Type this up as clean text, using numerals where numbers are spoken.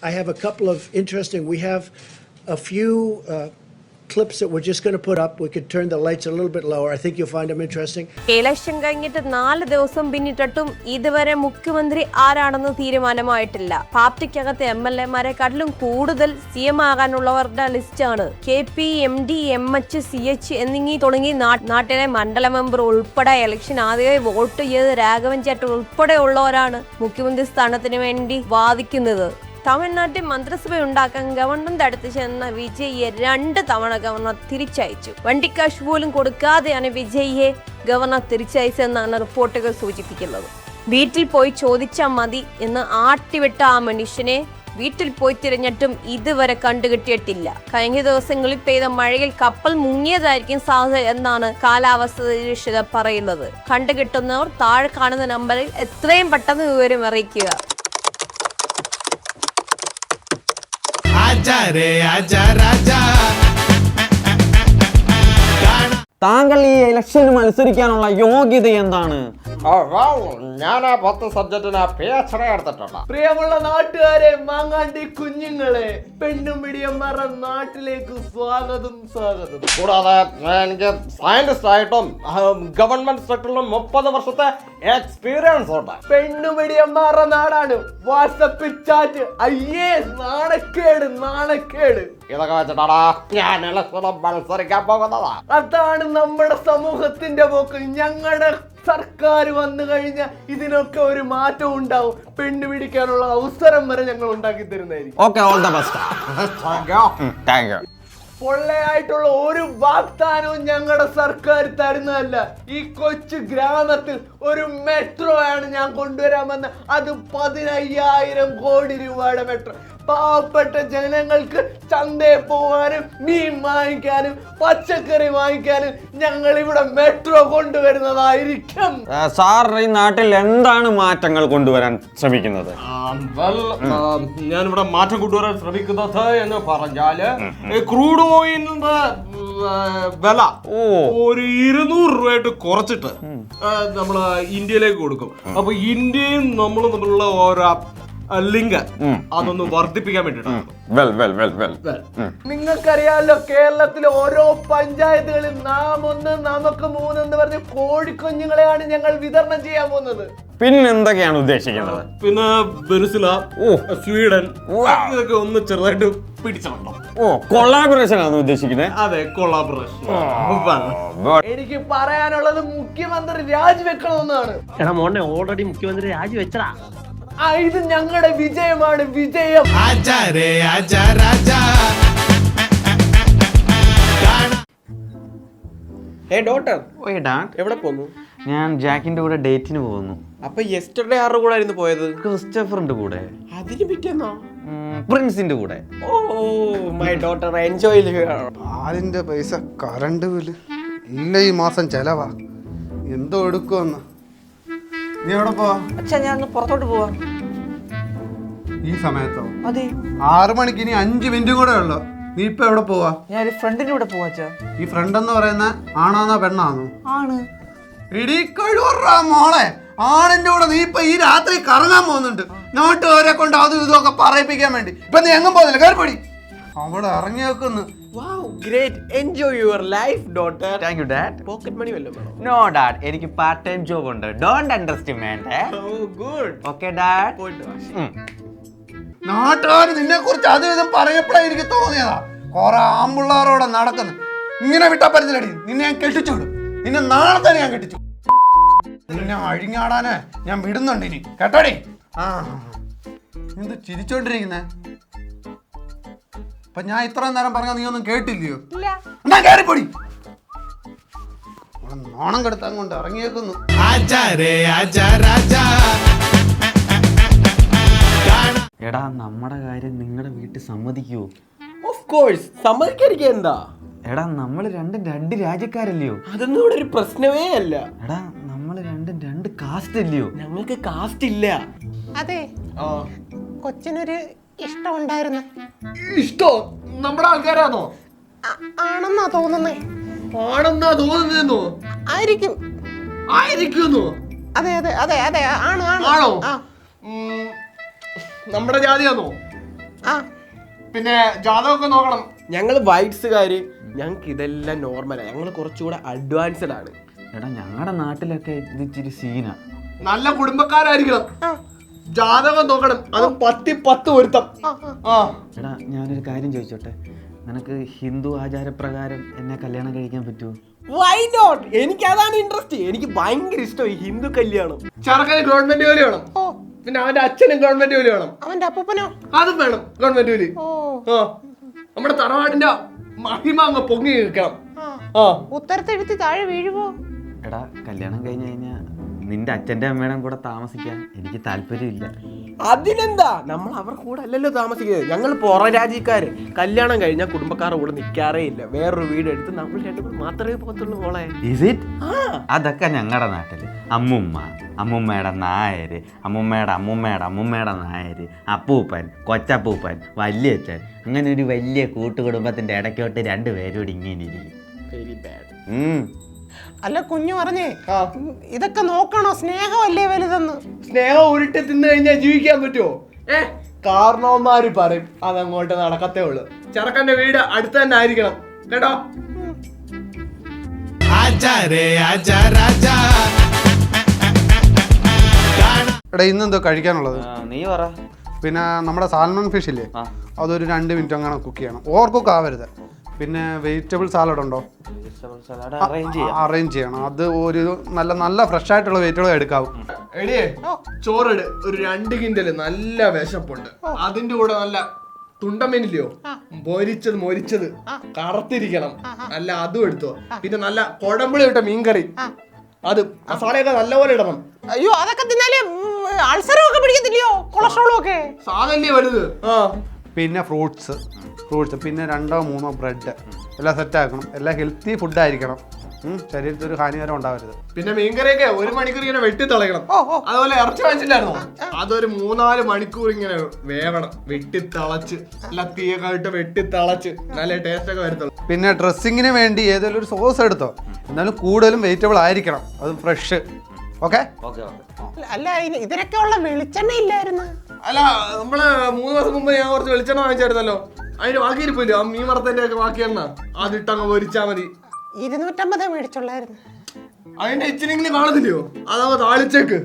I have a couple of interesting, we have a few clips that we're just going to put up. We could turn the lights a little bit lower. I think you'll find them interesting. Election കഴിഞ്ഞിട്ട് 4 ദിവസം പിന്നിട്ടിട്ടും ഇതുവരെ മുഖ്യമന്ത്രി ആരാണെന്ന് തീരുമാനമായിട്ടില്ല. പാർട്ടിക്കകത്തെ MLA-മാരെക്കാട്ടിലും കൂടുതൽ CM ആകാനുള്ളവരുടെ ലിസ്റ്റാണ്. KP, MD, MH, CH എന്നിങ്ങി തുടങ്ങി നാട്ടിലെ മണ്ഡല മെമ്പർ ഉൾപ്പെടെ ഇലക്ഷൻ ആദ്യമായി വോട്ട് ചെയ്ത് രാഘവൻ ചേട്ടൻ ഉൾപ്പെടെയുള്ളവരാണ് മുഖ്യമന്ത്രി സ്ഥാനത്തിന് വേണ്ടി വാദിക്കുന്നത്. തമിഴ്നാട്ടിൽ മന്ത്രിസഭ ഉണ്ടാക്കാൻ ഗവൺമെന്റ് അടുത്ത് ചെന്ന വിജയിയെ 2 തവണ ഗവർണർ തിരിച്ചയച്ചു. വണ്ടിക്കാശ് പോലും കൊടുക്കാതെയാണ് വിജയിയെ ഗവർണർ തിരിച്ചയച്ചതെന്നാണ് റിപ്പോർട്ടുകൾ സൂചിപ്പിക്കുന്നത്. വീട്ടിൽ പോയി ചോദിച്ചാൽ മതി എന്ന് ആട്ടിവിട്ട ആ മനുഷ്യനെ വീട്ടിൽ പോയി തിരഞ്ഞിട്ടും ഇതുവരെ കണ്ടുകിട്ടിയിട്ടില്ല. കഴിഞ്ഞ ദിവസങ്ങളിൽ പെയ്ത മഴയിൽ കപ്പൽ മുങ്ങിയതായിരിക്കും സാധ്യത എന്നാണ് കാലാവസ്ഥ നിരീക്ഷകർ പറയുന്നത്. കണ്ടുകിട്ടുന്നവർ താഴെ കാണുന്ന നമ്പറിൽ എത്രയും പെട്ടെന്ന് വിവരം അറിയിക്കുക. താങ്കൾ ഈ ഇലക്ഷന് മത്സരിക്കാനുള്ള യോഗ്യത എന്താണ്? ഞാൻ 10 സബ്ജക്റ്റിന് PhD എടുത്തിട്ടുള്ള. പ്രിയമുള്ള നാട്ടുകാരെ, മാങ്ങാണ്ടി കുഞ്ഞുങ്ങളെ, പെണ്ണും പിടിയന്മാരുടെ നാട്ടിലേക്ക് സ്വാഗതം. കൂടാതെ എനിക്ക് സയന്റിസ്റ്റ് ആയിട്ടും ഗവൺമെന്റ് സെക്ടറിലും 30 വർഷത്തെ എക്സ്പീരിയൻസ് ഉണ്ട്. പെണ്ണുപിടിയന്മാരുടെ നാടാണ്. വാട്സപ്പിൽ ചാറ്റ്. അയ്യേ, നാണക്കേട്. ഇതൊക്കെ വെച്ചിട്ടാടാ ഞാൻ ഇലക്ഷന് മത്സരിക്കാൻ പോകുന്നതാ. അതാണ് നമ്മുടെ സമൂഹത്തിന്റെ പോക്ക്. ഞങ്ങളുടെ സർക്കാർ വന്നു കഴിഞ്ഞാൽ ഇതിനൊക്കെ ഒരു മാറ്റം ഉണ്ടാവും. പെണ്ണു പിടിക്കാനുള്ള അവസരം വരെ ഞങ്ങൾ ഉണ്ടാക്കി തരുന്നതായിരിക്കും. പൊള്ളയായിട്ടുള്ള ഒരു വാഗ്ദാനവും ഞങ്ങളുടെ സർക്കാർ തരുന്നതല്ല. ഈ കൊച്ചു ഗ്രാമത്തിൽ ഒരു മെട്രോ ആണ് ഞാൻ കൊണ്ടുവരാമെന്ന്. അത് 15,000 കോടി രൂപയുടെ മെട്രോ. പാവപ്പെട്ട ജനങ്ങൾക്ക് ചന്തയിൽ പോകാനും മീൻ വാങ്ങിക്കാനും പച്ചക്കറി വാങ്ങിക്കാനും ഞങ്ങൾ ഇവിടെ മെട്രോ കൊണ്ടുവരുന്നതായിരിക്കും. സാർ ഈ നാട്ടിൽ എന്താണ് മാറ്റങ്ങൾ കൊണ്ടുവരാൻ ശ്രമിക്കുന്നത്? ഞാനിവിടെ മാറ്റം കൊണ്ടുവരാൻ ശ്രമിക്കുന്നത് എന്ന് പറഞ്ഞാല് ക്രൂഡ് ഓയിലിന്റെ വില ഒരു 200 രൂപയായിട്ട് കുറച്ചിട്ട് നമ്മള് ഇന്ത്യയിലേക്ക് കൊടുക്കും. അപ്പൊ ഇന്ത്യയും നമ്മളും തമ്മിലുള്ള ഓരോ ലിങ്ക് അതൊന്ന് വർദ്ധിപ്പിക്കാൻ വേണ്ടിട്ടാണ്. നിങ്ങൾക്കറിയാമല്ലോ, കേരളത്തിലെ ഓരോ പഞ്ചായത്തുകളിൽ നാം 1 നമുക്ക് 3 എന്ന് പറഞ്ഞ് കോഴിക്കുഞ്ഞുങ്ങളെയാണ് ഞങ്ങൾ വിതരണം ചെയ്യാൻ പോകുന്നത്. പിന്നെ എന്തൊക്കെയാണ് ഉദ്ദേശിക്കുന്നത്? പിന്നെ വെനിസുല, സ്വീഡൻ ഇതൊക്കെ ഒന്ന് ചെറുതായിട്ട് പിടിച്ചിട്ടുണ്ടോ. കൊളാബറേഷൻ ആണ് ഉദ്ദേശിക്കുന്നത്. അതെ, കൊളാബറേഷൻ. എനിക്ക് പറയാനുള്ളത് മുഖ്യമന്ത്രി രാജിവെക്കണമെന്നാണ്. എടാ മോനെ, ഓൾറെഡി മുഖ്യമന്ത്രി രാജിവെച്ചടാ. ഇത് ഞങ്ങളുടെ വിജയമാണ്, വിജയം. എവിടെ പോന്നു? ഞാൻ ജാക്കിന്റെ കൂടെ ഡേറ്റിന് പോകുന്നു. അപ്പൊ യെസ്റ്റർഡേ ആരുടെ കൂടെ ആയിരുന്നു പോയത്? ക്രിസ്റ്റഫറിന്റെ കൂടെ. അതിന് പിറ്റേന്നോ? പ്രിൻസിന്റെ കൂടെ. My daughter enjoy. പാലിന്റെ പൈസ, കറണ്ട് ബില്ല് ഇല്ല, ഈ മാസം ചെലവാ. എന്തോ എടുക്കുമെന്ന്. നീ എവിടെ പോവാ? അച്ഛാ, ഞാൻ പുറത്തോട്ട് പോവാ. ഈ സമയത്തോ? അതെ, 6 മണിക്ക് ഇനി 5 മിനിറ്റും കൂടെ ഉള്ളു. നീ ഇപ്പൊ എവിടെ പോവാ? ഞാൻ ഫ്രണ്ടിന്റെ കൂടെ പോവാ. അച്ഛാ, ഈ ഫ്രണ്ട് എന്ന് പറയുന്ന ആണാന്നോ പെണ്ണാന്നോ? ആണ്. ഇടി കഴിവറാ മോളെ, ആണിന്റെ കൂടെ നീ ഇപ്പൊ ഈ രാത്രി കറങ്ങാൻ പോകുന്നുണ്ട്. നാട്ടുകാരെ കൊണ്ട് അതും ഇതൊക്കെ പറയിപ്പിക്കാൻ വേണ്ടി. ഇപ്പൊ നീ എങ്ങും പോകുന്നില്ല, കയറിപ്പടി. അവിടെ ഇറങ്ങി വെക്കുന്നു. Wow, great. Enjoy your life, daughter. Thank you, Dad. Pocket money വല്ലതും വേണോ? No, Dad. എനിക്ക് പാർട്ട് ടൈം ജോബ് ഉണ്ട്. Don't underestimate. Oh, good. Okay, Dad. പോയിട്ട് വാ. നാട്ടുകാർ നിന്നെ കുറിച്ച് അതും ഇതും പറയപ്പോഴേ എനിക്ക് തോന്നിയതാ. കുറെ ആമ്പിള്ളാരോടെ നടക്കുന്നു. ഇങ്ങനെ വിട്ടാ പറ്റത്തില്ലടി. നിന്നെ ഞാൻ കെട്ടിച്ചുവിടും. നിന്നെ നാളെ തന്നെ ഞാൻ കെട്ടിച്ചു. നിന്നെ അഴിഞ്ഞാടാന് ഞാൻ വിടുന്നുണ്ട് ഇനി, കേട്ടോടി. എന്ത് ചിരിച്ചോണ്ടിരിക്കുന്നേ? അപ്പൊ ഞാൻ ഇത്രയും നേരം പറഞ്ഞാൽ നീ ഒന്നും കേട്ടില്ലയോ? എന്നാ കേറിപ്പൊടി. നോണം കെടുത്താൻ കൊണ്ട് ഇറങ്ങിയേക്കുന്നു. എടാ, നമ്മുടെ കാര്യം നിങ്ങളുടെ വീട്ടിൽ സമ്മതിക്കുവോ? Of course. സമ്മതിക്കാതിരിക്കുക എന്താ? എടാ, നമ്മൾ രണ്ട് രാജ്യക്കാരല്ലയോ? അതൊന്നും ഇവിടെ ഒരു പ്രശ്നമേ അല്ല. എടാ, നമ്മൾ രണ്ട് കാസ്റ്റ് അല്ലയോ? ഞങ്ങൾക്ക് കാസ്റ്റ് ഇല്ല. അതെ, കൊച്ചിനൊരു ഇഷ്ടമുണ്ടായിരുന്നു. ഇഷ്ടോ? നമ്മുടെ ആൾക്കാരാണോ? ആണെന്നാ തോന്നുന്നേ. ആണെന്നാ തോന്നുന്നോ? ആയിരിക്കുന്നു. അതെ അതെ അതെ അതെ, ആണ്. ആണോ? ആ, നമ്മുടെ ജാതിയാണോ? ആ പിന്നെ ജാതകമൊക്കെ നോക്കണം. ഞങ്ങൾ വൈറ്റ്സുകാര്, ഞങ്ങൾക്ക് ഇതെല്ലാം നോർമലാണ്. ഞങ്ങൾ കുറച്ചുകൂടെ അഡ്വാൻസ്ഡ് ആണ്. എടാ ഞങ്ങളുടെ നാട്ടിലൊക്കെ ഇത് ഇച്ചിരി സീനാ. നല്ല കുടുംബക്കാരായിരിക്കണം. ജാതകം നോക്കണം, അതും 10 പൊരുത്തം. എടാ ഞാനൊരു കാര്യം ചോദിച്ചോട്ടെ, നിനക്ക് ഹിന്ദു ആചാരപ്രകാരം എന്നെ കല്യാണം കഴിക്കാൻ പറ്റുമോ? Why not? എനിക്ക് അതാണ് ഇൻട്രസ്റ്റ്. എനിക്ക് ഭയങ്കര ഇഷ്ടം ഈ ഹിന്ദു കല്യാണം. ചെറുക്കന് ഗവൺമെന്റ് ജോലി വേണം, പിന്നെ അവന്റെ അച്ഛനും ഗവൺമെന്റ് ജോലി വേണം, അവന്റെ അപ്പൂപ്പനോ? അതും വേണം ഗവൺമെന്റ് ജോലി. നമ്മുടെ തറവാടിന്റെ മഹിമ അങ്ങ് പൊങ്ങി നിൽക്കണം. ഉത്തരത്തെഴുത്തി താഴെ വീഴുവോ? എടാ കല്യാണം കഴിഞ്ഞ് കഴിഞ്ഞാൽ നിന്റെ അച്ഛൻ്റെ അമ്മയുടെ കൂടെ താമസിക്കാൻ എനിക്ക് താല്പര്യമില്ല. അതിനെന്താ, നമ്മൾ അവർ കൂടെ അല്ലല്ലോ താമസിക്കുന്നത്. ഞങ്ങൾ പുറം രാജ്യക്കാര്. കല്യാണം കഴിഞ്ഞാൽ കുടുംബക്കാരുടെ കൂടെ നിൽക്കാറേ ഇല്ല. വേറൊരു വീട് എടുത്ത് നമ്മൾ രണ്ടും മാത്രമേ പോകത്തുള്ളൂ മോളെ. Is it? അതൊക്കെ ഞങ്ങളുടെ നാട്ടില് അമ്മുമ്മ, അമ്മുമ്മയുടെ നായര്, അമ്മുമ്മയുടെ നായര്, അപ്പൂപ്പൻ, കൊച്ചപ്പൂപ്പൻ, വല്യച്ഛൻ, അങ്ങനെ ഒരു വലിയ കൂട്ടുകുടുംബത്തിന്റെ ഇടയ്ക്കോട്ട് 2 പേരോട് ഇങ്ങനെ ഇരിക്കും. Very bad. അല്ല കുഞ്ഞു പറഞ്ഞേ, ഇതൊക്കെ നോക്കണോ? സ്നേഹമല്ലേ വലുതെന്ന്. സ്നേഹം ഉരുട്ടി തിന്നു കഴിഞ്ഞാൽ ജീവിക്കാൻ പറ്റുമോ? കാരണവന്മാര് പറയും അതങ്ങോട്ട് നടക്കത്തേ ഉള്ളു. ചെറുക്കന്റെ വീട് അടുത്ത് തന്നെ ആയിരിക്കണം കേട്ടോ. എടാ ഇന്നെന്തോ കഴിക്കാനുള്ളത്? നീ പറ. പിന്നെ നമ്മുടെ സാൽമൺ ഫിഷ് ഇല്ലേ, അതൊരു 2 മിനിറ്റ് അങ്ങനെ കുക്ക് ചെയ്യണം. ഓവർ കുക്ക് ആവരുത്. പിന്നെ വെജിറ്റബിൾ സാലഡ് ഉണ്ടോ? അറേഞ്ച് ചെയ്യണം. അത് ഒരു നല്ല ഫ്രഷ് ആയിട്ടുള്ള വെജിറ്റബിൾ എടുക്കാവും. എടിയേ ചോറിട്, ഒരു 2 കിൻഡല് നല്ല വിശപ്പുണ്ട്. അതിന്റെ കൂടെ നല്ല തുണ്ടമീനില്ലയോ, മൊരിച്ചത് കറുത്തിരിക്കണം, നല്ല അതും എടുത്തോ. പിന്നെ നല്ല കുഴമ്പുളി ഇട്ട മീൻകറി, അത് മസാലയൊക്കെ നല്ലപോലെ ഇടണം. അയ്യോ അതൊക്കെ തിന്നാലേ അൾസറും ഒക്കെ പിടിക്കത്തില്ലയോ, കൊളസ്ട്രോളും ഒക്കെ. സാധല്ലേ വലുത്. പിന്നെ ഫ്രൂട്ട്സ്, പിന്നെ 2-3 ബ്രെഡ് എല്ലാം സെറ്റ് ആക്കണം. എല്ലാം ഹെൽത്തി ഫുഡ് ആയിരിക്കണം. ശരീരത്തിൽ ഒരു ഹാനികരം ഉണ്ടാവരുത്. പിന്നെ മീൻകറിയൊക്കെ 1 മണിക്കൂർ ഇങ്ങനെ വെട്ടിത്തിളയണം. അതുപോലെ ഇറച്ചി വാങ്ങിച്ചില്ലായിരുന്നോ, അതൊരു 3-4 മണിക്കൂർ ഇങ്ങനെ വേവണം. വെട്ടിത്തിളച്ച് നല്ല തീയൊക്കെ ഇട്ട് വെട്ടിത്തിളച്ച് നല്ല ടേസ്റ്റ് ഒക്കെ വരത്തുള്ളൂ. പിന്നെ ഡ്രസ്സിങ്ങിന് വേണ്ടി ഏതെങ്കിലും ഒരു സോസ് എടുത്തോ, എന്നാലും കൂടുതലും വെജിറ്റബിൾ ആയിരിക്കണം, അത് ഫ്രഷ്. ഓക്കെ. അല്ല ഇതിനൊക്കെ ഉള്ള വെളിച്ചെണ്ണ ഇല്ലായിരുന്നു. അല്ല നമ്മള് 3 ദിവസം മുമ്പ് ഞാൻ കുറച്ച് വെളിച്ചെണ്ണ വാങ്ങിച്ചായിരുന്നല്ലോ, അതിന് ബാക്കി ഇരിപ്പില്ലോ. ആ മീൻ വറുത്തതിന്റെ ഒക്കെ ബാക്കി എണ്ണ അതിട്ടങ്ങ് പൊരിച്ചാ മതി. 250 മേടിച്ചുള്ളായിരുന്നു. അതിന്റെ ഇച്ചിരി കാണത്തില്ലയോ, അതങ്ങ് താളിച്ചേക്ക്.